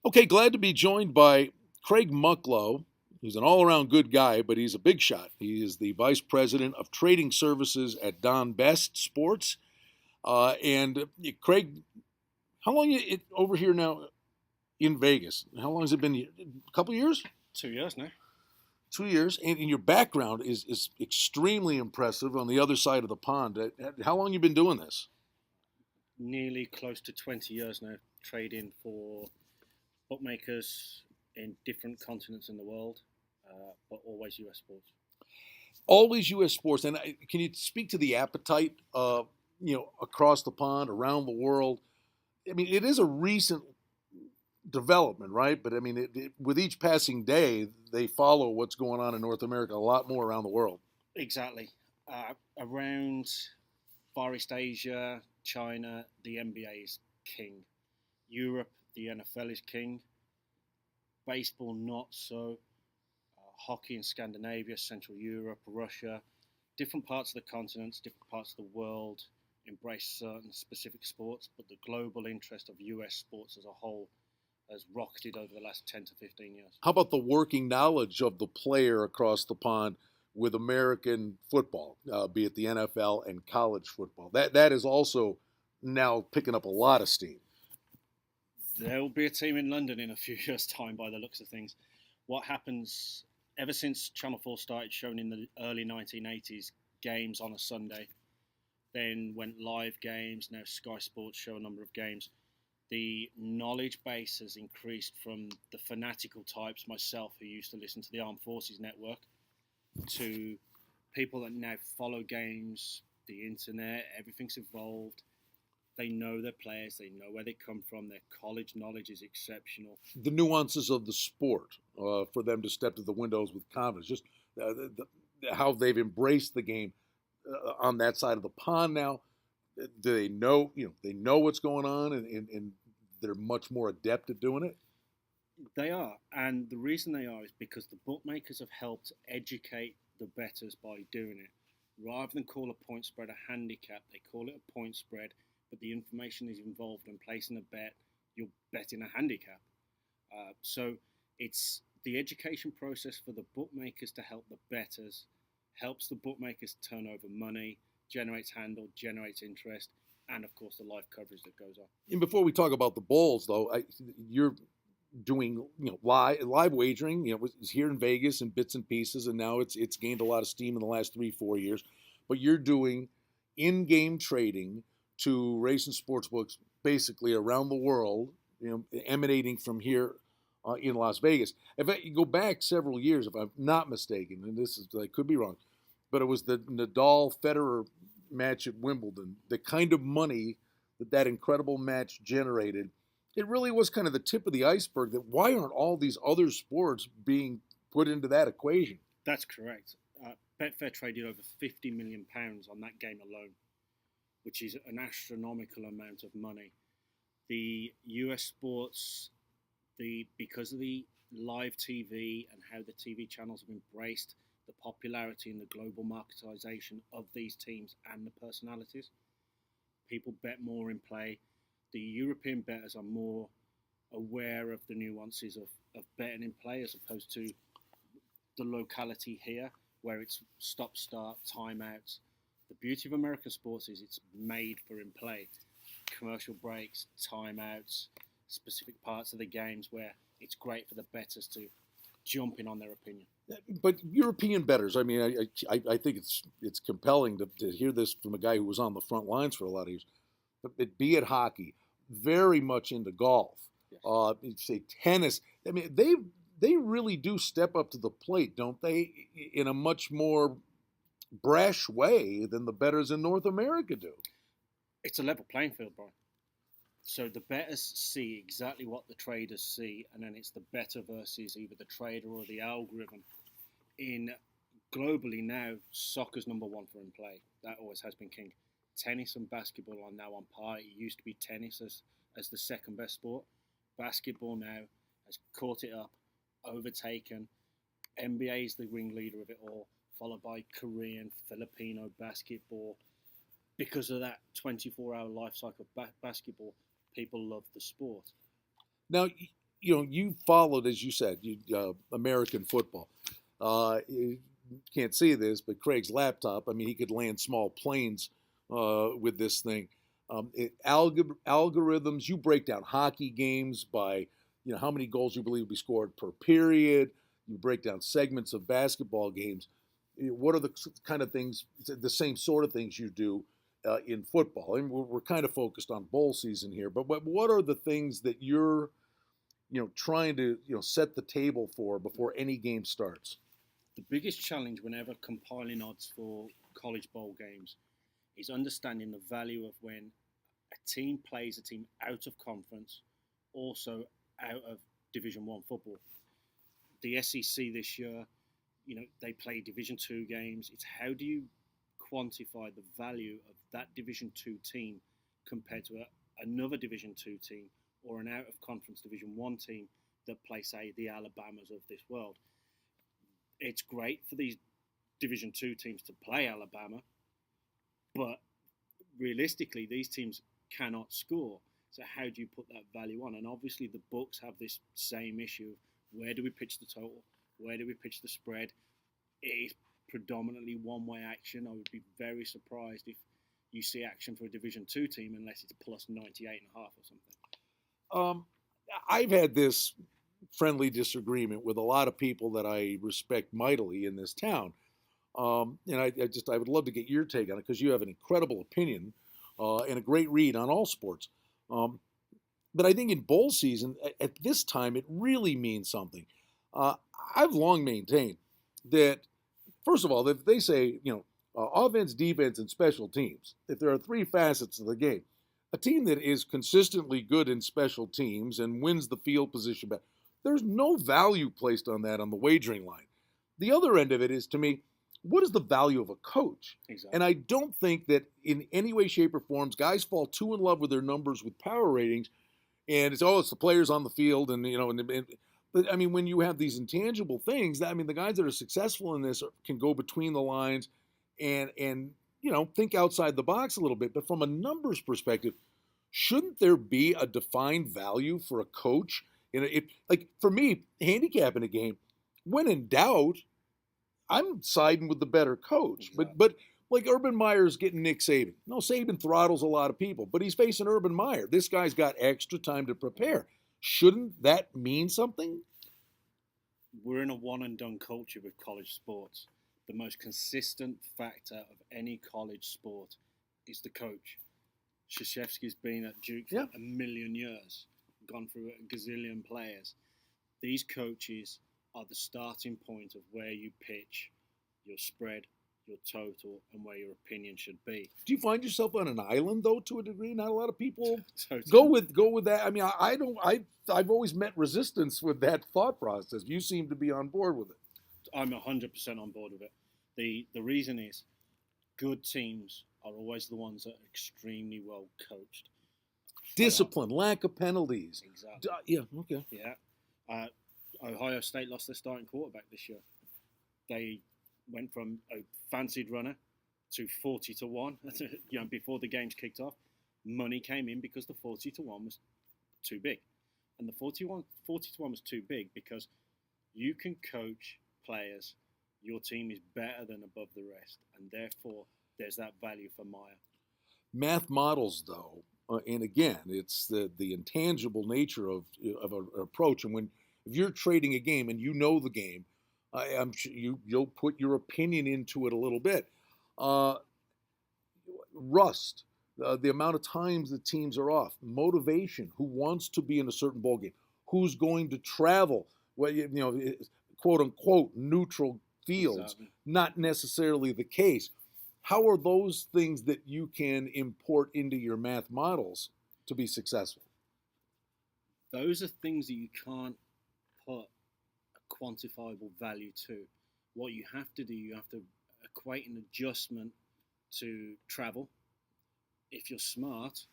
Okay, glad to be joined by Craig Mucklow. He's an all around good guy, but he's a big shot. He is the vice president of trading services at Don Best Sports. Craig, how long you over here now in Vegas? How long has it been? A couple years? 2 years now. 2 years. And your background is extremely impressive on the other side of the pond. How long you been doing this? Nearly close to 20 years now, trading for bookmakers in different continents in the world, but always US sports. Always U.S. sports. And can you speak to the appetite, across the pond, around the world? I mean, it is a recent development, right? But I mean, with each passing day, they follow what's going on in North America a lot more around the world. Exactly. Around Far East Asia, China, the NBA is king. Europe, the NFL is king. Baseball, not so. Hockey in Scandinavia, Central Europe, Russia, different parts of the continents, different parts of the world embrace certain specific sports, but the global interest of US sports as a whole has rocketed over the last 10 to 15 years. How about the working knowledge of the player across the pond with American football, be it the NFL and college football? That is also now picking up a lot of steam. There will be a team in London in a few years' time by the looks of things. What happens ever since Channel 4 started showing in the early 1980s games on a Sunday, then went live games, now Sky Sports show a number of games. The knowledge base has increased from the fanatical types, myself, who used to listen to the Armed Forces Network, to people that now follow games, the internet, everything's evolved. They know their players, they know where they come from, their college knowledge is exceptional. The nuances of the sport, for them to step to the windows with confidence, just how they've embraced the game on that side of the pond now. Do they know? They know what's going on, and they're much more adept at doing it. They are, and the reason they are is because the bookmakers have helped educate the bettors by doing it. Rather than call a point spread a handicap, they call it a point spread, but the information is involved in placing a bet. You're betting a handicap. So it's the education process for the bookmakers to help the bettors, helps the bookmakers turn over money, generates handle, generates interest, and of course the live coverage that goes on. And before we talk about the bowls, though, you're doing live wagering. It's here in Vegas in bits and pieces, and now it's gained a lot of steam in the last 3-4 years. But you're doing in-game trading to race and sports books basically around the world, emanating from here in Las Vegas. If you go back several years, if I'm not mistaken, and I could be wrong, but it was the Nadal Federer match at Wimbledon, the kind of money that incredible match generated. It really was kind of the tip of the iceberg. That why aren't all these other sports being put into that equation? That's correct. Betfair traded over £50 million on that game alone, which is an astronomical amount of money. The US sports, because of the live TV and how the TV channels have embraced the popularity and the global marketization of these teams and the personalities, people bet more in play. The European bettors are more aware of the nuances of betting in play as opposed to the locality here where it's stop, start, timeouts. The beauty of American sports is it's made for in play. Commercial breaks, timeouts, specific parts of the games where it's great for the bettors to jump in on their opinion. But European bettors, I mean, I think it's compelling to hear this from a guy who was on the front lines for a lot of years. But be it hockey, very much into golf, Yes. Say tennis. I mean, they really do step up to the plate, don't they, in a much more brash way than the bettors in North America do. It's a level playing field, Brian. So the bettors see exactly what the traders see, and then it's the bettor versus either the trader or the algorithm. In globally now, soccer's number one for in play. That always has been king. Tennis and basketball are now on par. It used to be tennis as the second best sport. Basketball now has caught it up, overtaken. NBA is the ringleader of it all, followed by Korean, Filipino basketball. Because of that 24-hour life cycle of basketball, people love the sport. Now, you followed, as you said, American football. You can't see this, but Craig's laptop. I mean, he could land small planes with this thing. Algorithms. You break down hockey games by how many goals you believe will be scored per period. You break down segments of basketball games. What are the kind of things, the same sort of things you do in football? And we're kind of focused on bowl season here, but what are the things that you're trying to set the table for before any game starts? The biggest challenge whenever compiling odds for college bowl games is understanding the value of when a team plays a team out of conference, also out of Division One football. The SEC this year, they play Division Two games. It's how do you quantify the value of that Division Two team compared to another Division Two team or an out of conference Division One team that play, say, the Alabamas of this world. It's great for these Division Two teams to play Alabama, but realistically, these teams cannot score. So how do you put that value on? And obviously, the books have this same issue: where do we pitch the total? Where do we pitch the spread? It is predominantly one-way action. I would be very surprised if you see action for a Division Two team unless it's plus 98.5 or something. I've had this friendly disagreement with a lot of people that I respect mightily in this town. And I would love to get your take on it because you have an incredible opinion and a great read on all sports. But I think in bowl season, at this time, it really means something. I've long maintained that, first of all, if they say, offense, defense, and special teams, if there are three facets of the game, a team that is consistently good in special teams and wins the field position back, there's no value placed on that on the wagering line. The other end of it is, to me, what is the value of a coach? Exactly. And I don't think that in any way, shape, or forms, guys fall too in love with their numbers with power ratings, and it's the players on the field, but I mean, when you have these intangible things, the guys that are successful in this can go between the lines and think outside the box a little bit. But from a numbers perspective, shouldn't there be a defined value for a coach? Like for me, handicapping a game, when in doubt, I'm siding with the better coach. Exactly. But like Urban Meyer's getting Nick Saban. No, Saban throttles a lot of people, but he's facing Urban Meyer. This guy's got extra time to prepare. Shouldn't that mean something? We're in a one and done culture with college sports. The most consistent factor of any college sport is the coach. Krzyzewski's been at Duke for a million years, gone through a gazillion players. These coaches are the starting point of where you pitch your spread, your total, and where your opinion should be. Do you find yourself on an island though, to a degree? Not a lot of people Totally. go with that. I mean, I've always met resistance with that thought process. You seem to be on board with it. I'm 100% on board with it. The reason is good teams are always the ones that are extremely well coached. Discipline, lack of penalties. Exactly. Yeah, okay. Yeah. Ohio State lost their starting quarterback this year. They went from a fancied runner to 40-1. Before the games kicked off, money came in because the 40-1 was too big, and the 40-1 was too big because you can coach players. Your team is better than above the rest, and therefore there's that value for Meyer. Math models, though, and again, it's the intangible nature of an approach. And if you're trading a game and you know the game, I'm sure you'll put your opinion into it a little bit. Rust, the amount of times the teams are off, motivation, who wants to be in a certain ball game, who's going to travel, quote unquote neutral fields, Exactly. Not necessarily the case. How are those things that you can import into your math models to be successful? Those are things that you can't put a quantifiable value to. What you have to do, you have to equate an adjustment to travel. If you're smart,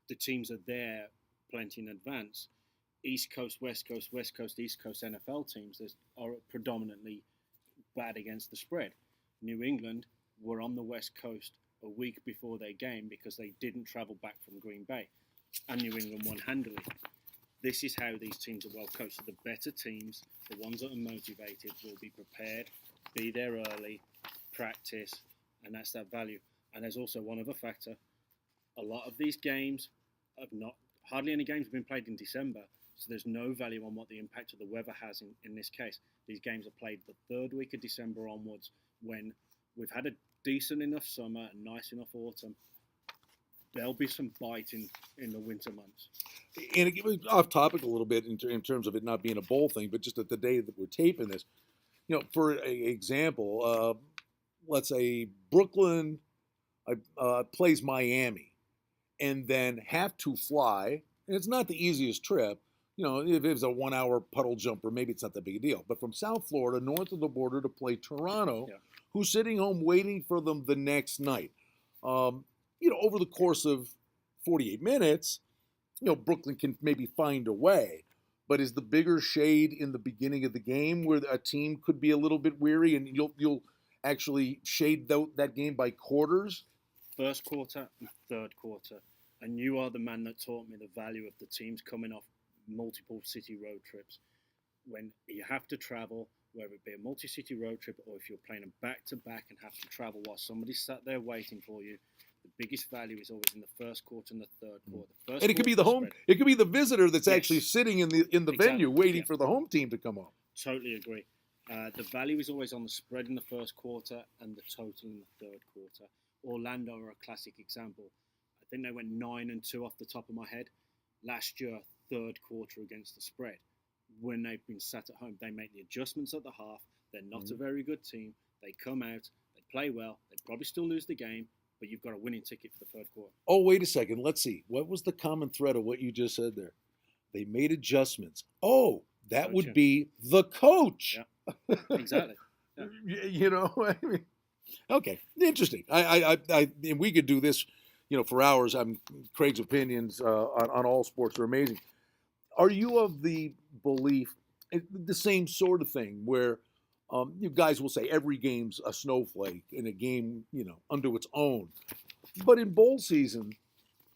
the teams are there plenty in advance. East Coast, West Coast, West Coast, East Coast NFL teams are predominantly bad against the spread. New England were on the West Coast a week before their game because they didn't travel back from Green Bay, and New England won handily. This is how these teams are well coached. So the better teams, the ones that are motivated, will be prepared, be there early, practice, and that's that value. And there's also one other factor. A lot of these games have not, hardly any games have been played in December, so there's no value on what the impact of the weather has in this case. These games are played the third week of December onwards, when we've had a decent enough summer and nice enough autumn. There'll be some bite in the winter months. And it was off topic a little bit in terms of it not being a bowl thing, but just at the day that we're taping this, for example, let's say Brooklyn plays Miami and then have to fly, and it's not the easiest trip. If it was a 1 hour puddle jumper, maybe it's not that big a deal. But from South Florida, north of the border, to play Toronto, Yeah. who's sitting home waiting for them the next night. Over the course of 48 minutes, Brooklyn can maybe find a way. But is the bigger shade in the beginning of the game where a team could be a little bit weary, and you'll actually shade that game by quarters? First quarter and third quarter. And you are the man that taught me the value of the teams coming off multiple city road trips. When you have to travel, whether it be a multi-city road trip or if you're playing a back-to-back and have to travel while somebody's sat there waiting for you, the biggest value is always in the first quarter and the third quarter. And it could be the home. It could be the visitor that's actually sitting in the Exactly. venue waiting for the home team to come up. Totally agree. The value is always on the spread in the first quarter and the total in the third quarter. Orlando are a classic example. I think they went 9-2 off the top of my head last year, third quarter against the spread. When they've been sat at home, they make the adjustments at the half. They're not a very good team. They come out, they play well. They probably still lose the game, but you've got a winning ticket for the third quarter. Oh, wait a second. Let's see. What was the common thread of what you just said there? They made adjustments. That would be the coach. Yeah, exactly. Yeah. I mean, okay, interesting. And we could do this, for hours. Craig's opinions on all sports are amazing. Are you of the belief, the same sort of thing, where you guys will say every game's a snowflake in a game, unto its own, but in bowl season,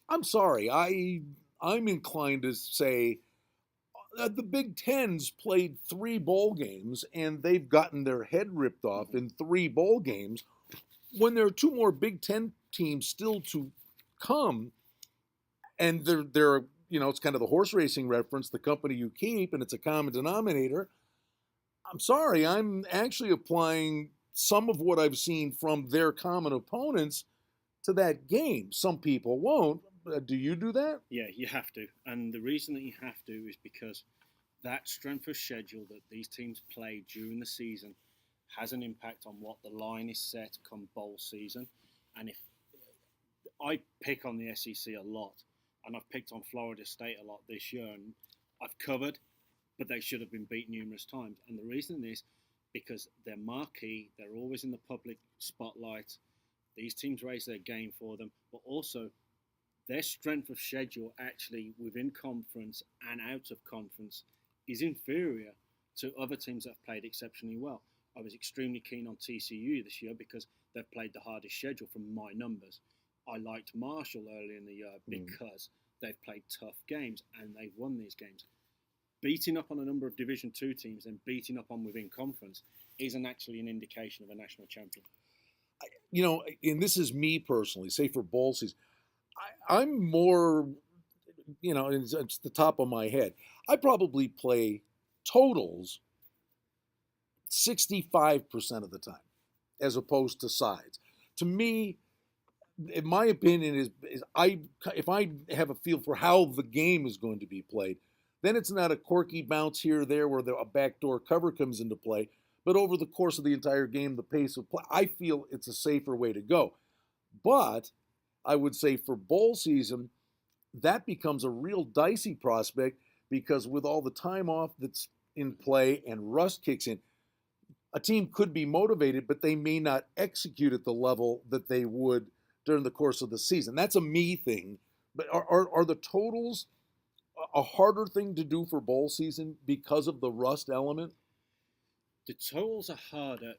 I'm sorry, I'm inclined to say the Big Ten's played 3 bowl games and they've gotten their head ripped off in 3 bowl games, when there are 2 more Big Ten teams still to come, and they're it's kind of the horse racing reference, the company you keep, and it's a common denominator. I'm sorry, I'm actually applying some of what I've seen from their common opponents to that game. Some people won't. Do you do that? Yeah, you have to. And the reason that you have to is because that strength of schedule that these teams play during the season has an impact on what the line is set come bowl season. And if I pick on the SEC a lot, and I've picked on Florida State a lot this year, and I've covered, but they should have been beat numerous times. And the reason is because they're marquee, they're always in the public spotlight. These teams raise their game for them, but also their strength of schedule actually within conference and out of conference is inferior to other teams that have played exceptionally well. I was extremely keen on TCU this year because they've played the hardest schedule from my numbers. I liked Marshall early in the year because they've played tough games and they've won these games. Beating up on a number of Division II teams and beating up on within conference isn't actually an indication of a national champion. And this is me personally, say for bowl season, I'm more, it's the top of my head. I probably play totals 65% of the time as opposed to sides. To me, in my opinion, is if I have a feel for how the game is going to be played, then it's not a quirky bounce here or there where a backdoor cover comes into play, but over the course of the entire game, the pace of play, I feel it's a safer way to go. But I would say for bowl season, that becomes a real dicey prospect because with all the time off that's in play and rust kicks in, a team could be motivated, but they may not execute at the level that they would during the course of the season. That's a me thing. But are the totals a harder thing to do for bowl season because of the rust element? The totals are harder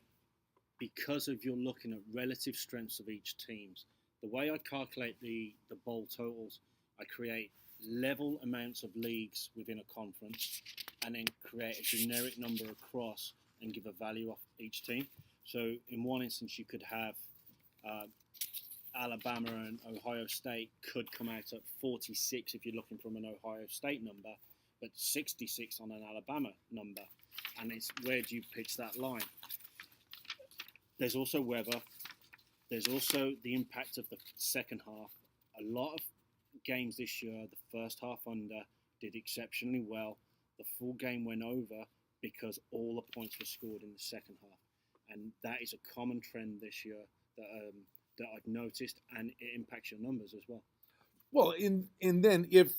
because of you're looking at relative strengths of each teams. The way I calculate the bowl totals, I create level amounts of leagues within a conference, and then create a generic number across and give a value off each team. So in one instance, you could have uh, Alabama and Ohio State could come out at 46 if you're looking from an Ohio State number, but 66 on an Alabama number. And it's where do you pitch that line? There's also weather. There's also the impact of the second half. A lot of games this year, the first half under did exceptionally well. The full game went over because all the points were scored in the second half. And that is a common trend this year that I've noticed, and it impacts your numbers as well. Well, and then if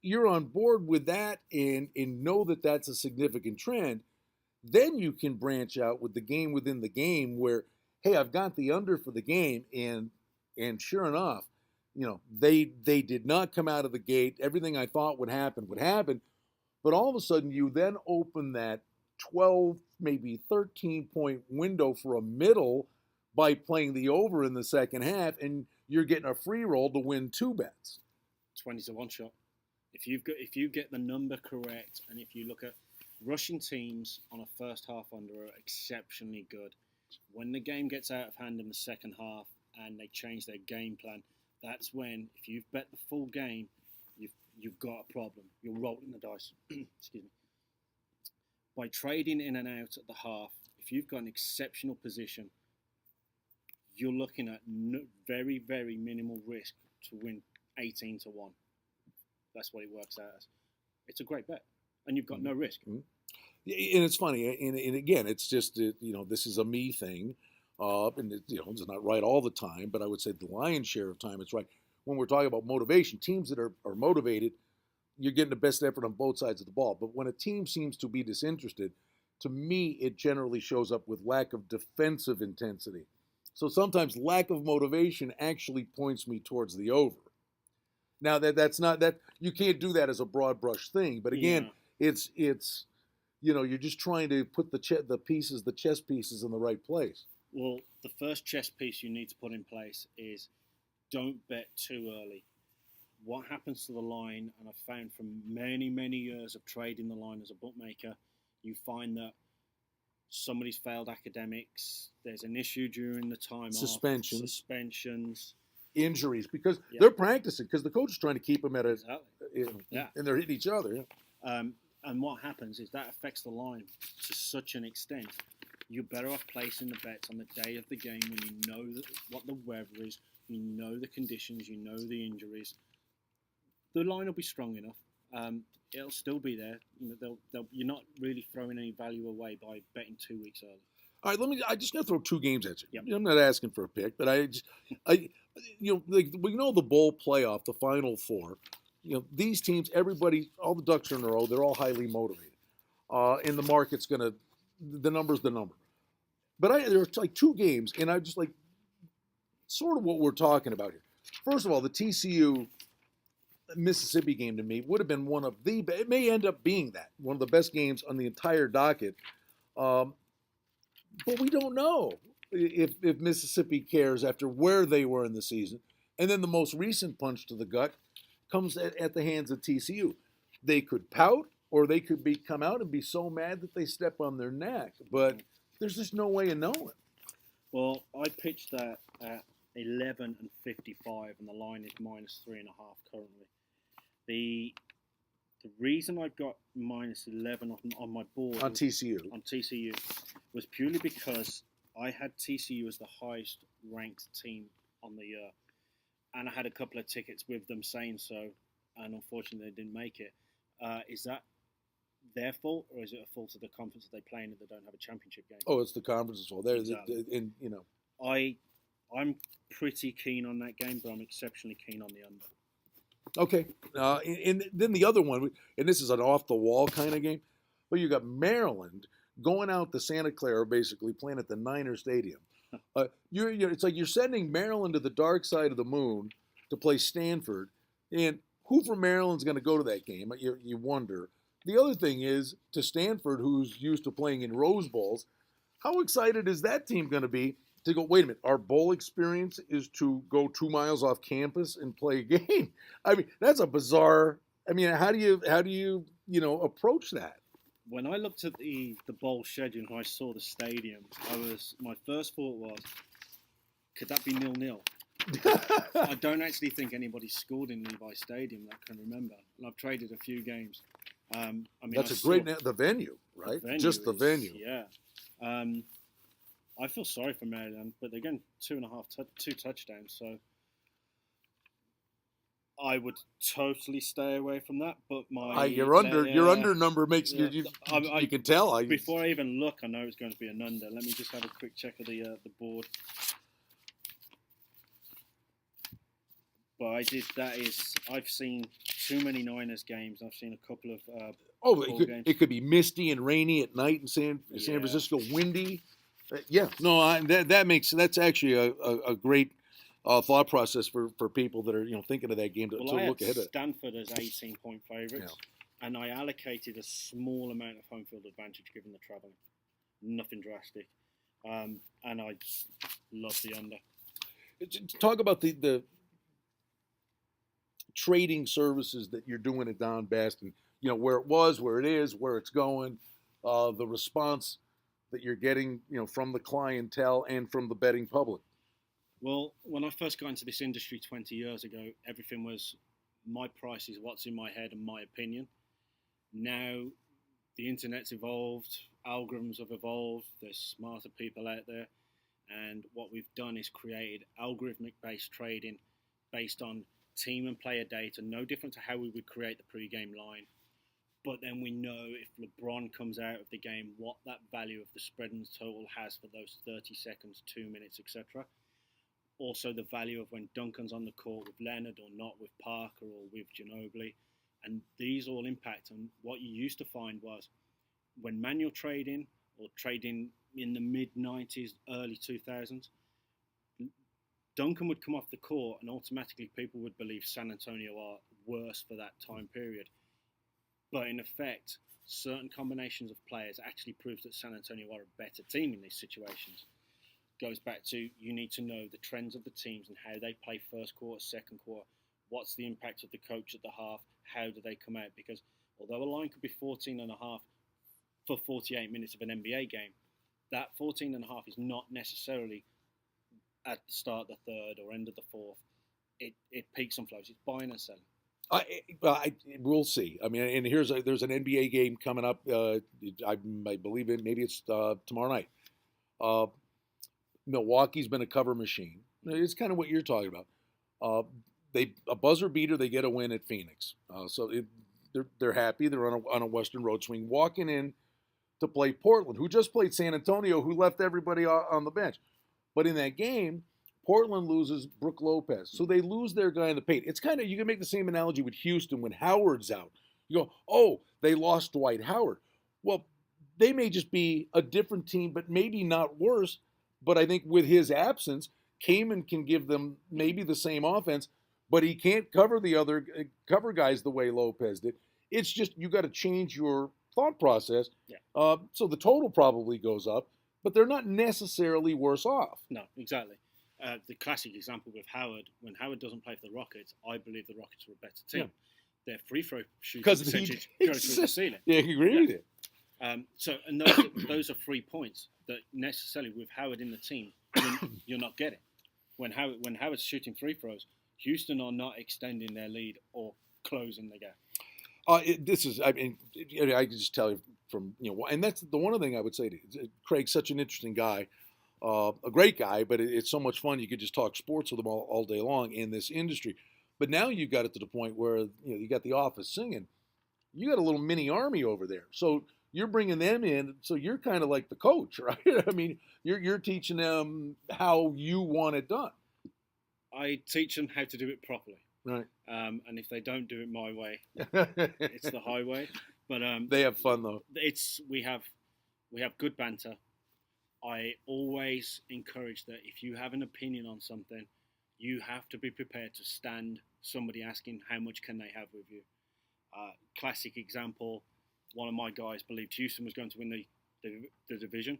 you're on board with that and know that that's a significant trend, then you can branch out with the game within the game where, hey, I've got the under for the game, and sure enough, they did not come out of the gate. Everything I thought would happen, but all of a sudden you then open that 12, maybe 13-point window for a middle by playing the over in the second half, and you're getting a free roll to win 2 bets. 20 to 1 shot. If you get the number correct, and if you look at rushing teams on a first half under are exceptionally good. When the game gets out of hand in the second half and they change their game plan, that's when, if you've bet the full game, you've got a problem. You're rolling the dice. Excuse me. By trading in and out at the half, if you've got an exceptional position, you're looking at very, very minimal risk to win 18 to 1. That's what it works out as. It's a great bet, and you've got no risk. Mm-hmm. And it's funny, and again, it's just this is a me thing, and it's not right all the time, but I would say the lion's share of time it's right. When we're talking about motivation, teams that are motivated, you're getting the best effort on both sides of the ball. But when a team seems to be disinterested, to me, it generally shows up with lack of defensive intensity. So sometimes lack of motivation actually points me towards the over. Now that's not that you can't do that as a broad brush thing, but again, it's you're just trying to put the chess pieces in the right place. Well, the first chess piece you need to put in place is don't bet too early. What happens to the line, and I've found from many, many years of trading the line as a bookmaker, you find that somebody's failed academics, there's an issue during the time Suspensions. Injuries, because they're practicing, because the coach is trying to keep them at a, and they're hitting each other. And what happens is that affects the line to such an extent. You're better off placing the bets on the day of the game when you know what the weather is, you know the conditions, you know the injuries. The line will be strong enough. It'll still be there. You're not really throwing any value away by betting 2 weeks early. All right, I just gonna throw 2 games at you. Yep. I'm not asking for a pick, but we know the bowl playoff, the Final Four. These teams, everybody, all the ducks are in a row. They're all highly motivated, and the market's the number's the number. But there's like 2 games, and I just sort of what we're talking about here. First of all, the TCU Mississippi game to me would have been it may end up being one of the best games on the entire docket. But we don't know if Mississippi cares after where they were in the season. And then the most recent punch to the gut comes at the hands of TCU. They could pout, or they could come out and be so mad that they step on their neck. But there's just no way of knowing. Well, I pitched that at 11 and 55, and the line is -3.5 currently. The reason I've got -11 on my board on TCU was purely because I had TCU as the highest ranked team on the year, and I had a couple of tickets with them saying so, and unfortunately they didn't make it. Is that their fault, or is it a fault of the conference that they play in if they don't have a championship game? Oh, it's the conference's fault. Exactly. I'm pretty keen on that game, but I'm exceptionally keen on the under. Okay, and then the other one, and this is an off-the-wall kind of game, but you got Maryland going out to Santa Clara, basically playing at the Niner Stadium. It's like you're sending Maryland to the dark side of the moon to play Stanford, and who from Maryland's going to go to that game? You wonder. The other thing is, to Stanford, who's used to playing in Rose Bowls, how excited is that team going to be to go, wait a minute, our bowl experience is to go 2 miles off campus and play a game. I mean, that's a bizarre. I mean, how do you approach that? When I looked at the bowl schedule and I saw the stadium, my first thought was, could that be 0-0? I don't actually think anybody scored in Levi Stadium that I can remember, and I've traded a few games. I mean, That's a great the venue, right? Just the venue. Yeah. I feel sorry for Maryland, but they're getting two touchdowns, so I would totally stay away from that. But your under number makes you can tell. Before I even look, I know it's going to be an under. Let me just have a quick check of the board. But I've seen too many Niners games. I've seen a couple of it could be misty and rainy at night in San Francisco, windy. That's actually a great thought process for people that are thinking of that game to look ahead at. Stanford as 18-point favorites, and I allocated a small amount of home field advantage given the traveling. Nothing drastic, and I love the under. Talk about the trading services that you're doing at Don Best, and where it was, where it is, where it's going, the response that you're getting from the clientele and from the betting public. Well, when I first got into this industry 20 years ago, everything was my price is what's in my head and my opinion. Now the internet's evolved, algorithms have evolved, there's smarter people out there, and what we've done is created algorithmic based trading based on team and player data, no different to how we would create the pre-game line. But then we know if LeBron comes out of the game, what that value of the spread and total has for those 30 seconds, 2 minutes, etc. Also the value of when Duncan's on the court with Leonard or not, with Parker or with Ginobili. And these all impact. And what you used to find was when manual trading or trading in the mid-90s, early 2000s, Duncan would come off the court and automatically people would believe San Antonio are worse for that time period. But in effect, certain combinations of players actually proves that San Antonio are a better team in these situations. Goes back to you need to know the trends of the teams and how they play first quarter, second quarter. What's the impact of the coach at the half? How do they come out? Because although a line could be 14.5 for 48 minutes of an NBA game, that 14.5 is not necessarily at the start of the third or end of the fourth. It peaks and flows. It's buying and selling. We'll see. I mean, and there's an NBA game coming up. I believe maybe it's tomorrow night. Milwaukee's been a cover machine. It's kind of what you're talking about. A buzzer beater. They get a win at Phoenix. They're happy. They're on a Western road swing, walking in to play Portland, who just played San Antonio, who left everybody on the bench. But in that game, Portland loses Brook Lopez. So they lose their guy in the paint. It's kind of, you can make the same analogy with Houston when Howard's out. You go, oh, they lost Dwight Howard. Well, they may just be a different team, but maybe not worse. But I think with his absence, Kaman can give them maybe the same offense, but he can't cover the other cover guys the way Lopez did. It's just you got to change your thought process. Yeah. So the total probably goes up, but they're not necessarily worse off. No, exactly. The classic example with Howard, when Howard doesn't play for the Rockets, I believe the Rockets are a better team. Yeah. Their free throw shooting percentage goes through the ceiling. Yeah, I agree with you. And those are 3 points that necessarily with Howard in the team, you're not getting. When Howard's shooting free throws, Houston are not extending their lead or closing the gap. I can just tell you from, and that's the one thing I would say to you. Craig's such an interesting guy, a great guy, but it's so much fun. You could just talk sports with him all day long in this industry. But now you've got it to the point where, you got the office singing. You got a little mini army over there. So you're bringing them in. So you're kind of like the coach, right? I mean, you're teaching them how you want it done. I teach them how to do it properly. Right. And if they don't do it my way, it's the highway. But they have fun though. We have good banter. I always encourage that if you have an opinion on something, you have to be prepared to stand somebody asking how much can they have with you. Classic example, one of my guys believed Houston was going to win the division.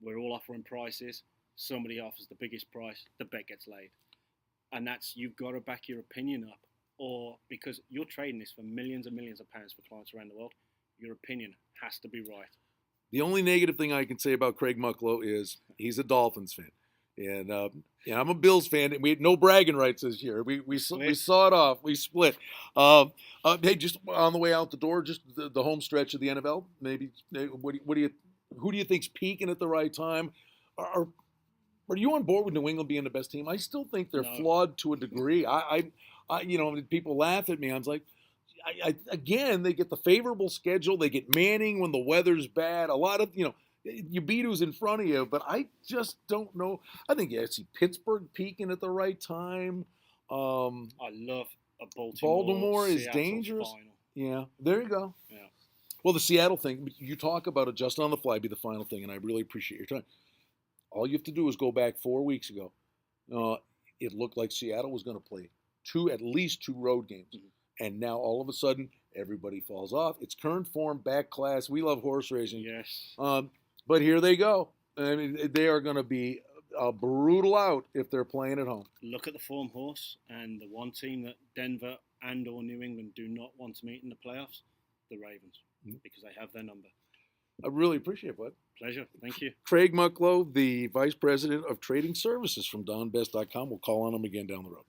We're all offering prices. somebody offers the biggest price, the bet gets laid. And that's, you've got to back your opinion up, or because you're trading this for millions and millions of pounds for clients around the world, your opinion has to be right. The only negative thing I can say about Craig Mucklow is he's a Dolphins fan, and I'm a Bills fan. And we had no bragging rights this year. We saw it off. We split. Hey, just on the way out the door, just the home stretch of the NFL. Maybe who do you think's peaking at the right time? Are you on board with New England being the best team? I still think they're flawed to a degree. People laugh at me. I was like, again, they get the favorable schedule. They get Manning when the weather's bad. A lot of, you beat who's in front of you, but I just don't know. I think I see Pittsburgh peaking at the right time. I love a Baltimore is Seattle dangerous. final. Yeah, there you go. Yeah. Well, the Seattle thing, you talk about adjusting on the fly, be the final thing, and I really appreciate your time. All you have to do is go back 4 weeks ago. It looked like Seattle was going to play at least two road games. Mm-hmm. And now all of a sudden, everybody falls off. It's current form, back class. We love horse racing. Yes. But here they go. I mean, they are going to be a brutal out if they're playing at home. Look at the form horse, and the one team that Denver and or New England do not want to meet in the playoffs, the Ravens, because they have their number. I really appreciate it, bud. Pleasure. Thank you. Craig Mucklow, the Vice President of Trading Services from DonBest.com. We'll call on him again down the road.